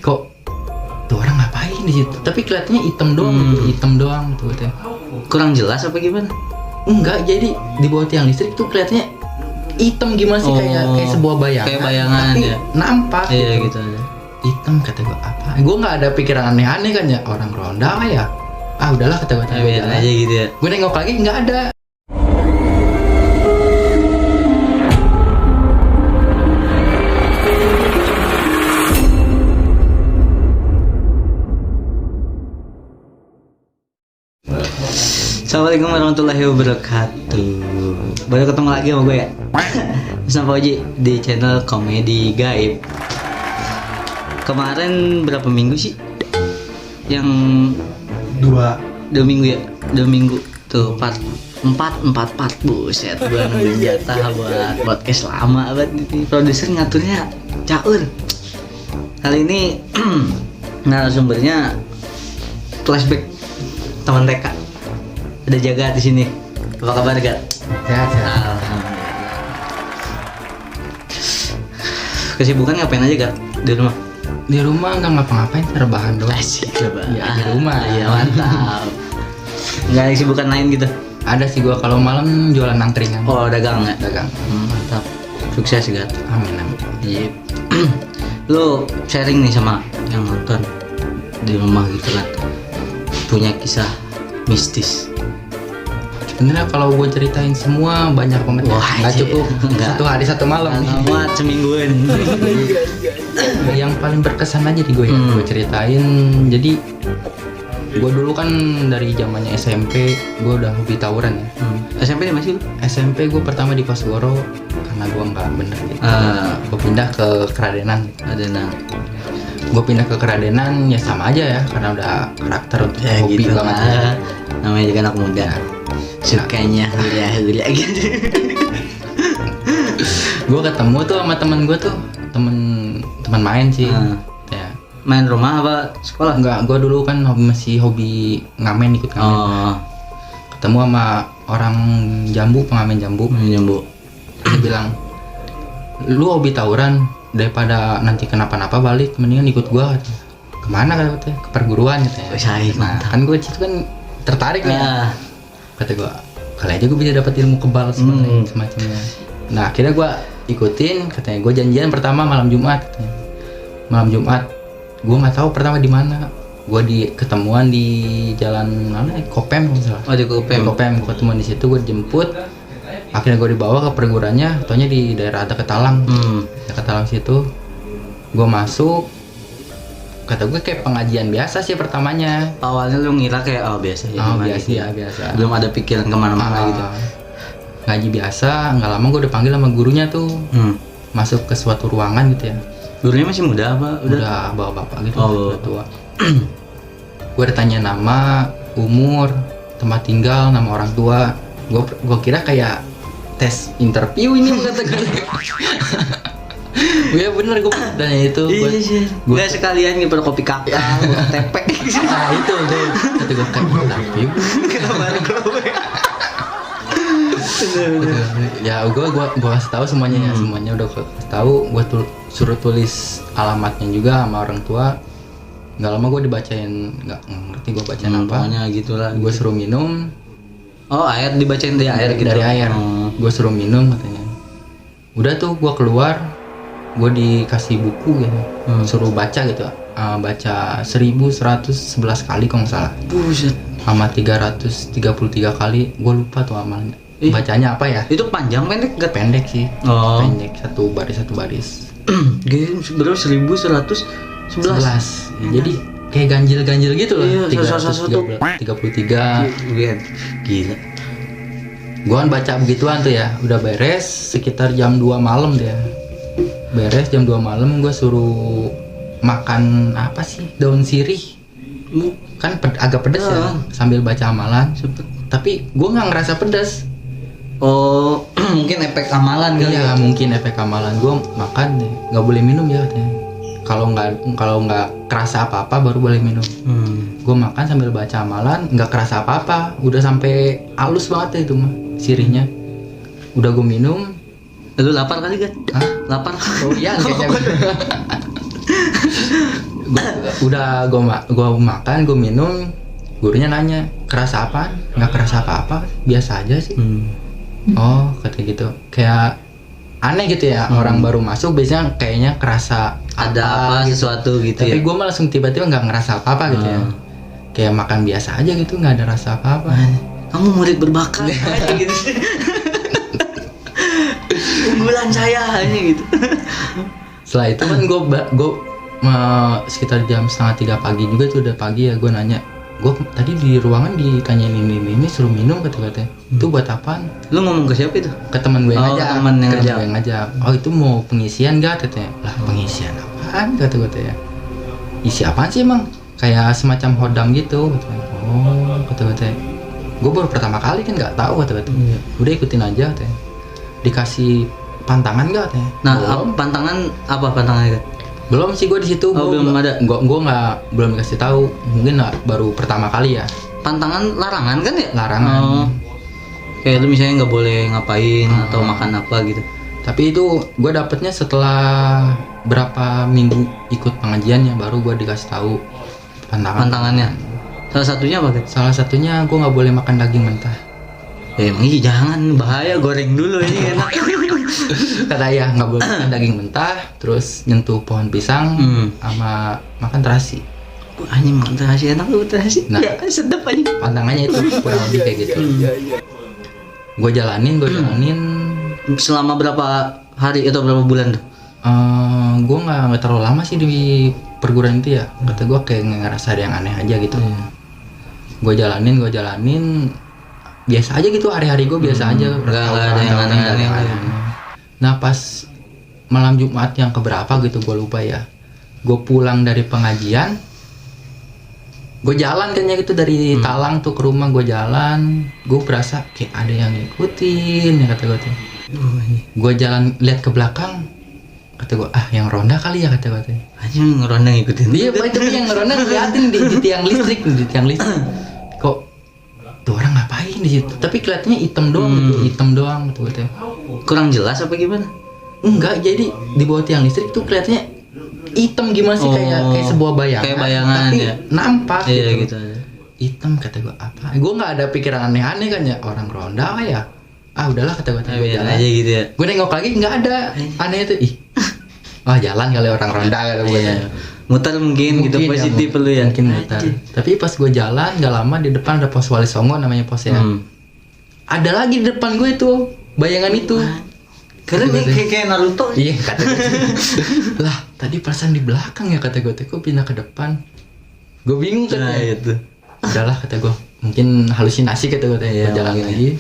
kok tuh orang ngapain di situ, tapi kelihatannya hitam doang gitu, hitam doang gitu katanya. Kurang jelas apa gimana? Enggak, jadi di bawah tiang listrik tuh kelihatannya hitam gimana sih, kayak sebuah bayangan. Kayak bayangan tapi ya. nampak Iya gitu aja. Hitam, kata gue apa? Gue nggak ada pikiran aneh-aneh kan ya, orang ronda lah ya. Ah udahlah kata gue. Biar aja gitu ya. Gue nengok lagi nggak ada. Assalamualaikum warahmatullahi wabarakatuh. Baru ketemu lagi sama gue ya. Bersama Fauji di channel Komedi Gaib. Kemarin berapa minggu sih? Yang dua minggu ya? 2 minggu tuh empat buset. Gue nungguin jatah buat podcast lama banget nih. Produser ngaturnya caur. Kali ini narasumbernya flashback teman TK. Ada Jaga di sini. Apa kabar, Gat? Sehat. Alhamdulillah. Kesibukan ngapain aja, Gat? Di rumah? Di rumah nggak ngapa-ngapain, rebahan doang. Asik, rebahan. Ya, di rumah. Iya, mantap. Nggak ada kesibukan lain gitu? Ada sih gua kalau malam jualan angkringan. Oh, dagang ya? Dagang. Mantap. Sukses, Gat. Amin. Iya. Lu sharing nih sama yang nonton di rumah gitu kan. Punya kisah mistis. Sebenarnya kalau gue ceritain semua banyak banget. Wah, nggak cukup satu hari satu malam. Amat semingguan. Yang paling berkesan aja di gue ya, gue ceritain. Jadi gue dulu kan dari zamannya SMP gue udah hobi tawuran ya. SMP nih masih lu? SMP gue pertama di Kosgoro karena gue nggak bener gitu. Gue pindah ke Keradenan. Gue pindah ke Keradenan ya sama aja ya, karena udah karakter untuk Ya, hobi gitu banget. lah. Namanya juga anak muda. Sukanya hula gitu. Gue ketemu tuh sama temen gue tuh, teman main sih. Ya. Main rumah apa sekolah? Enggak, gue dulu kan masih hobi ngamen, ikut ngamen. Oh. Ketemu sama orang Jambu, pengamen Jambu. Dia bilang, lu hobi tawuran, daripada nanti kenapa-napa balik, mendingan ikut gue. Kemana katanya? Ke perguruan katanya. Nah, kan gue situ kan tertarik nih. Kata gue, kali aja gue bisa dapat ilmu kebal semacamnya. Nah akhirnya gue ikutin, katanya gue janjian pertama malam Jumat. Katanya. Malam Jumat, gue nggak tahu pertama di mana. Gue ketemuan di jalan mana? Kopem misalnya. Oh di Kopem. Gue ketemuan di situ, gue dijemput. Akhirnya gue dibawa ke perguruannya, taunya di daerah ada Ketalang. Ketalang situ, gue masuk. Kata gue kayak pengajian biasa sih pertamanya. Awalnya lu ngira kayak biasa ya. Biasa. Belum ada pikiran kemana-mana gitu. Ngaji biasa, nggak lama gue udah panggil sama gurunya tuh. Masuk ke suatu ruangan gitu ya. Gurunya masih muda apa? Udah bapak-bapak gitu, udah tua. Gue ditanya nama, umur, tempat tinggal, nama orang tua. Gue kira kayak tes interview ini kata gue. Ya bener, gue tanya itu. Gue sekalian ngiper kopi kakak, buat tepek. Nah itu tuh, kata gue kan interview. Kenapa gue? Ya gue kasih tahu semuanya ya, semuanya udah kasih tahu. Gue suruh tulis alamatnya juga sama orang tua. Nggak lama gue dibacain, nggak ngerti gue bacain apa. Pokoknya gitulah. Gue suruh minum. Oh air dibacain dari air gitu. Dari air. Gue suruh minum katanya. Udah tuh gue keluar, gue dikasih buku gitu, suruh baca gitu. Baca 1111 kali kalau nggak salah. Buset. Sama 333 kali, gue lupa tuh amalnya. Bacanya apa ya? Itu panjang pendek gak? Pendek sih. Oh. Pendek, satu baris. Gitu berapa? 1111. Ya, jadi kayak ganjil gitu loh. Iya, 333. Gila. Gua kan baca begituan tuh ya. Udah beres sekitar jam 2 malam dia. Beres jam 2 malam, gue suruh makan apa sih? Daun sirih. Kan agak pedas ya. Sambil baca amalan. Tapi gue nggak ngerasa pedas. Oh, mungkin efek amalan kali. Iya, mungkin efek amalan. Gue makan, nggak boleh minum ya katanya. Kalau nggak kerasa apa-apa baru boleh minum. Gue makan sambil baca amalan, nggak kerasa apa-apa. Udah sampai halus banget itu mah sirihnya. Udah gue minum. Lu lapar kali kan? Hah? Lapar? Oh iya, kayaknya. Udah gue makan, gue minum, gurunya nanya kerasa apa? Nggak kerasa apa-apa, biasa aja sih. Oh kata gitu, kayak aneh gitu ya. Orang baru masuk biasanya kayaknya kerasa ada apa gitu. sesuatu gitu. Tapi ya. gue malah langsung tiba-tiba nggak ngerasa apa-apa gitu ya. Kayak makan biasa aja gitu, nggak ada rasa apa-apa. Kamu murid berbakat aja gitu. Unggulan saya aja gitu. Setelah itu kan gue sekitar jam 2:30 pagi juga tuh, udah pagi ya. Gue nanya, gue tadi di ruangan ditanyain ini suruh minum kata-kata. Itu buat apaan? Lu ngomong ke siapa itu? Ke teman gue yang ngajak. Teman yang ngajak. Oh itu mau pengisian gak katanya? Lah pengisian apaan kata-kata ya? Isi apaan sih emang? Kayak semacam hodam gitu katanya. Oh kata-kata. Gue baru pertama kali kan nggak tahu kata-kata. Udah ikutin aja katanya. Dikasih pantangan gak katanya? Nah, pantangan apa pantangannya? Belum sih gue di situ. Belum ada. Gue nggak belum dikasih tahu. Mungkin baru pertama kali ya. Pantangan larangan kan ya? Larangan. Oh. Kayak lu misalnya nggak boleh ngapain atau makan apa gitu. Tapi itu gue dapetnya setelah berapa minggu ikut pengajiannya, baru gue dikasih tahu pantangannya. Salah satunya apa kan? Salah satunya gue nggak boleh makan daging mentah. Emang iya jangan, bahaya, goreng dulu ini enak. Kata ayah nggak boleh makan daging mentah, terus nyentuh pohon pisang sama makan terasi. Anjing makan terasi enak tuh terasi. Nah, ya, sedap aja. pantangannya itu kurang lebih kayak gitu. Gue jalanin. Selama berapa hari atau berapa bulan tuh? Gue nggak terlalu lama sih di perguruan itu ya. Kata gue kayak ngerasa ada yang aneh aja gitu. Gue jalanin. Biasa aja gitu, hari-hari gue biasa aja. Nggak ada yang aneh-aneh. Nah pas malam Jumat yang keberapa gitu gue lupa ya. Gue pulang dari pengajian, gue jalan kayaknya gitu dari Talang tuh ke rumah. Gue jalan, gue berasa kayak ada yang ngikutin ya kata gue tuh. Gue jalan lihat ke belakang, kata gue yang ronda kali ya kata gue tuh. Aja ngeronda ngikutin. Iya pak, itu yang ngeronda ngeliatin di tiang listrik. Kok tuh orang ngapain di situ? Tapi kelihatannya hitam doang gitu. Kurang jelas apa gimana? Enggak, jadi di bawah tiang listrik tuh kelihatannya hitam gimana sih, kayak sebuah bayangan. Kayak bayangan tapi ya. Nampak gitu. Hitam kata gue apa? Gue nggak ada pikiran aneh-aneh kan ya, orang ronda ya. Udahlah kata gue jalan aja gitu ya. Gue nengok lagi nggak ada aneh itu. Jalan kali orang ronda kata gue. Muter mungkin gitu positif lu ya. Mungkin muter. Tapi pas gue jalan nggak lama, di depan ada pos Wali Songo namanya pos ya. Ada lagi di depan gue itu bayangan itu. Karena kayak Naruto. Iya kata gue. Lah tadi perasaan di belakang ya kata gue. Kok pindah ke depan? Gue bingung kan. Itu. Udahlah kata gue. Mungkin halusinasi kata gue. Gue jalan lagi.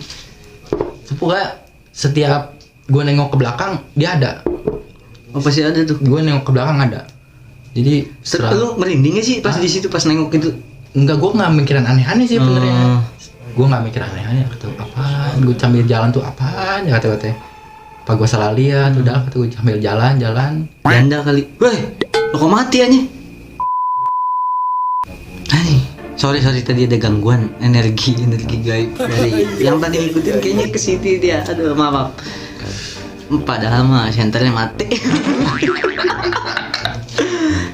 Pokoknya setiap gue nengok ke belakang dia ada. Apa sih ada tuh? Gue nengok ke belakang ada. Jadi lu merinding gak sih pas di situ pas nengok itu? Enggak, gue nggak mikirin aneh-aneh sih benernya. Gue nggak mikir aneh-aneh. Kata apaan? Gue sambil jalan tuh apaan ya kata gue. Apa gue salah lihat? Udah kata gue sambil jalan. Janda kali. Weh, lo kok mati aja? Sorry tadi ada gangguan energi gaib dari yang tadi ngikutin kayaknya ke sini dia. Aduh maaf. Padahal mah senternya mati.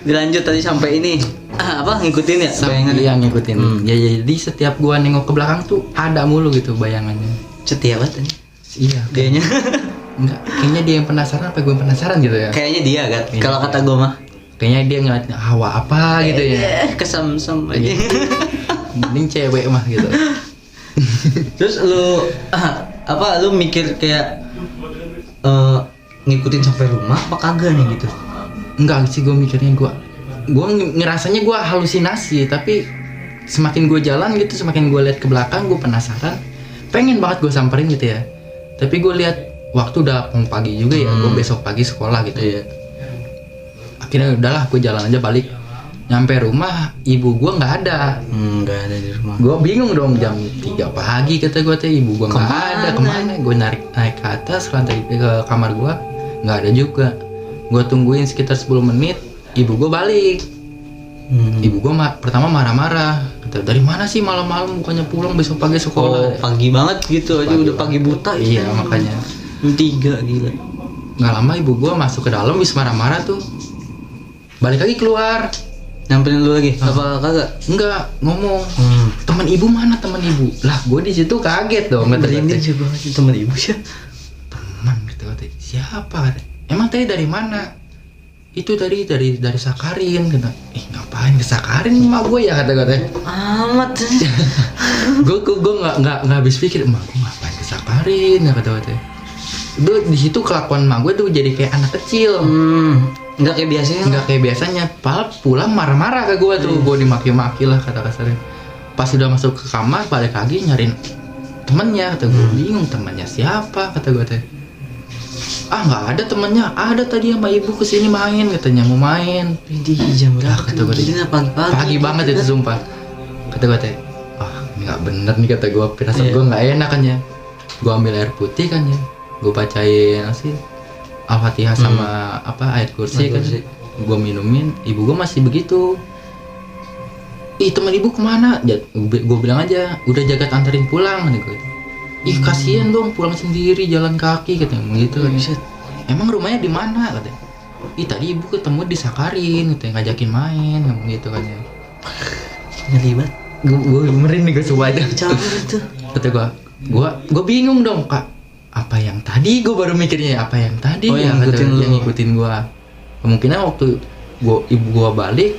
Dilanjut tadi sampai ini ngikutin ya bayangan. Iya ngikutin. Ya jadi setiap gua nengok ke belakang tuh ada mulu gitu bayangannya. Setia banget nih. Iya. Dianya. Enggak, kayaknya dia yang penasaran apa gue penasaran gitu ya. Kayaknya dia kan. Kalau kata gua mah. Kayaknya dia ngeliat hawa apa gitu ya. Kesem-sem aja. Mending cewek mah gitu. Terus lu lu mikir kayak ngikutin sampai rumah apa kagak nih gitu? Enggak sih, gue mikirnya gue ngerasanya gue halusinasi, tapi semakin gue jalan gitu, semakin gue lihat ke belakang, gue penasaran, pengen banget gue samperin gitu ya. Tapi gue lihat waktu udah pagi juga ya, gue besok pagi sekolah gitu. Iya. Akhirnya udahlah, gue jalan aja balik. Nyampe rumah, ibu gue nggak ada. Nggak ada di rumah. Gue bingung dong, jam 3 pagi kata gue teh, ibu gue nggak ada. Kemana? Gue naik ke atas lantai ke kamar gue, nggak ada juga. Gue tungguin sekitar 10 menit, ibu gue balik. Ibu gue pertama marah-marah, kata dari mana sih malam-malam bukannya pulang besok pagi sekolah. Pagi banget gitu aja, udah pagi buta. Iya makanya. 3 gila. Nggak lama ibu gue masuk ke dalam, bis marah-marah tuh. Balik lagi keluar. Nyamperin lu lagi? Apa kagak? Enggak, ngomong. Teman ibu mana teman ibu? Lah, gue di situ kaget dong. Merinding sih gua teman ibu sih. Teman kata siapa? Emang tadi dari mana? Itu dari Sakarin kata. Ngapain ke Sakarin emak gue ya kata-katanya. Amat. gue nggak habis pikir emak gue ngapain ke Sakarin ya kata-katanya. Di situ kelakuan emak gue tuh jadi kayak anak kecil. Nggak kayak biasanya. Padahal pulang marah-marah ke gue tuh. Gue dimaki-maki lah kata kasarnya. Pas udah masuk ke kamar balik lagi nyariin temennya. Kata gue bingung temennya siapa kata gue teh. Nggak ada temennya. Ada tadi sama ibu kesini main katanya mau main. Di jam berapa? Kata gue teh. Pagi banget itu sumpah. Kata gue teh. Ini nggak bener nih kata gue. Pirasat gue nggak enak kan ya. Gue ambil air putih kan ya. Gue bacain sih Al-Fatihah sama ayat kursi kan. Gue minumin, ibu gue masih begitu. Teman ibu kemana? Gue bilang aja, udah Jagat anterin pulang nih gue. Kasihan dong pulang sendiri jalan kaki katanya gitu kan. Emang rumahnya di mana katanya? Tadi ibu ketemu di Sakarin katanya ngajakin main ngomong gitu kan ya. Ngelibat. Gue merinding gue coba aja. Kata gue bingung dong kak. Apa yang tadi gue baru mikirnya apa yang tadi yang ngikutin gue. Kemungkinan waktu ibu gue balik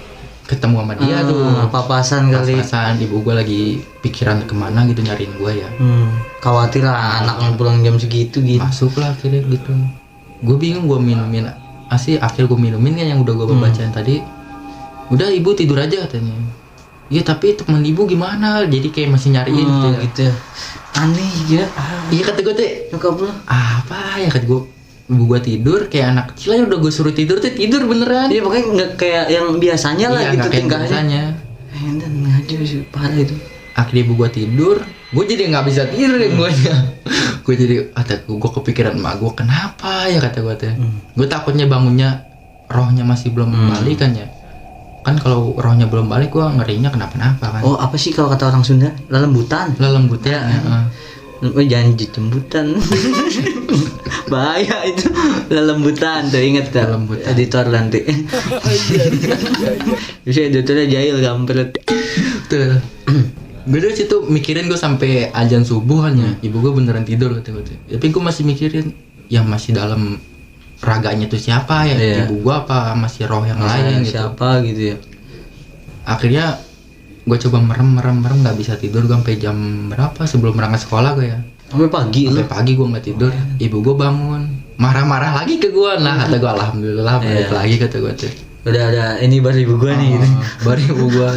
ketemu sama dia tuh papasan ibu gue lagi pikiran kemana gitu nyariin gue ya. Khawatir lah anaknya pulang jam segitu gitu. Masuk lah akhirnya gitu. Gue bingung gue minumin akhir gue minumin kan yang udah gue bacain tadi. Udah ibu tidur aja katanya. Iya tapi teman ibu gimana? Jadi kayak masih nyariin gitu ya. Aneh ya. Iya kata gue teh. Nyokap lu. Apa ya kata gue. Ibu gue tidur kayak anak kecil aja udah gue suruh tidur beneran. Iya pokoknya nggak kayak yang biasanya lah gitu tingkahnya. Dan ngajur sih parah itu. Akhirnya ibu gue tidur. Gue jadi nggak bisa tidur ya guanya. Gue jadi gue kepikiran emak gue kenapa ya kata gue teh. Gue takutnya bangunnya rohnya masih belum balik kan ya. Kan kalau rohnya belum balik gue ngerinya kenapa-napa kan. Apa sih kalau kata orang Sunda? Lelembutan ya. Jangan jembutan. Bahaya itu. Lelembutan tuh inget kan? Lelembutan. Editor nanti. Bisa editornya jahil kampret. Tuh. Gue dari situ mikirin gue sampai azan subuh kan ya. Ibu gue beneran tidur kata gue. Tapi gue masih mikirin yang masih dalam raganya tuh siapa ya, ibu gua apa masih roh yang lain gitu. Siapa gitu ya. Akhirnya gua coba merem nggak bisa tidur gua sampai jam berapa sebelum berangkat sekolah gua ya. Sampai pagi gua nggak tidur. Ibu gua bangun marah-marah lagi ke gua. Nah kata gua alhamdulillah balik lagi kata gua tuh. Udah ada ini baru ibu gua nih gitu. Baru ibu gua.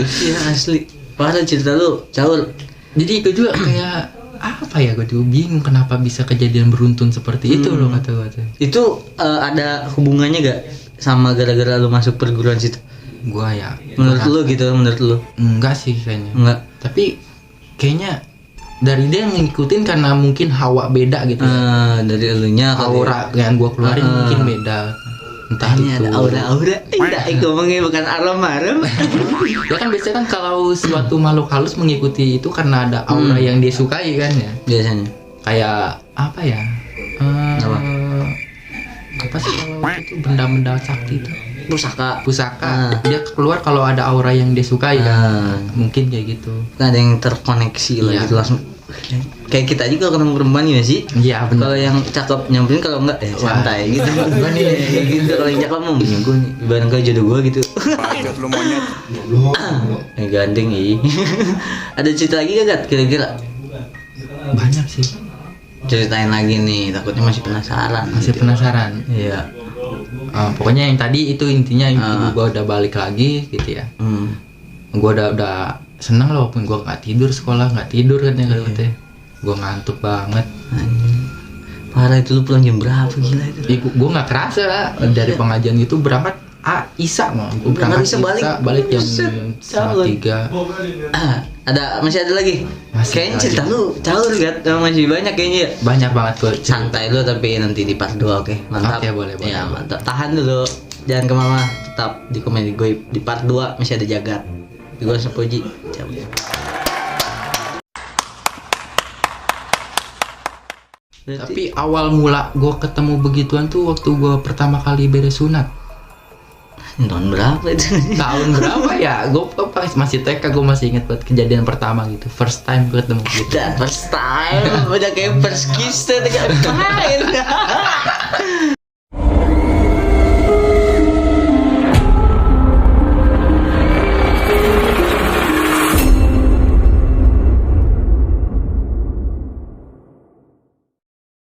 Iya asli. Parah cerita lu, Caul. Jadi itu juga kayak apa ya, gue juga bingung kenapa bisa kejadian beruntun seperti itu loh kata gue. Itu ada hubungannya gak sama gara-gara lu masuk perguruan situ? Gua ya. Menurut lu? Enggak sih kayaknya. Enggak. Tapi kayaknya dari dia ngikutin karena mungkin hawa beda gitu ya. Dari elunya aura yang gua keluarin mungkin beda. Entah ini itu. Ada aura. Tidak, ngomongnya bukan alarm. Ya kan biasanya kan kalau suatu makhluk halus mengikuti itu karena ada aura yang dia sukai kan ya. Biasanya. Kayak apa ya? Apa sih kalau itu benda-benda sakti itu? Pusaka. Dia keluar kalau ada aura yang dia sukai kan. Mungkin kayak gitu. Kan ada yang terkoneksi lah gitu langsung. Kayak kita aja kalau ketemu perempuan ya sih. Iya benar. Kalau yang cakep nyamperin, kalau enggak santai gitu. Gua nih gitu. Kalau yang cakep mau punya gue nih. Ibarat kayak jodoh gue gitu. Pacot lu monyet. Gandeng ih. Ada cerita lagi gak kira-kira? Banyak sih. Ceritain lagi nih, takutnya masih penasaran. Iya. Pokoknya yang tadi itu intinya ibu gua udah balik lagi gitu ya. Gua udah seneng loh walaupun gua nggak tidur sekolah, nggak tidur kan ya katanya. Gua ngantuk banget. Parah itu, lu pulang jam berapa gila itu? Gua nggak kerasa lah dari pengajian itu berangkat Isa mah. Gua berangkat balik jam 3. Masih ada lagi? Kayaknya cerita lu caur kan? Masih banyak kayaknya ya? Banyak banget kok. Santai lu tapi nanti di part 2 oke? Mantap. Oke, boleh. Ya mantap. Tahan dulu. Jangan kemana, tetap di Komedi Goib. Di part 2 masih ada Jagat. Gue Sepuji. Cabut. Tapi awal mula gue ketemu begituan tuh waktu gue pertama kali beres sunat. Tahun berapa itu? Tahun berapa ya? Gue masih TK, gue masih inget buat kejadian pertama gitu. First time gue ketemu gitu. Dan first time udah kayak first kiss tuh, udah kayak main.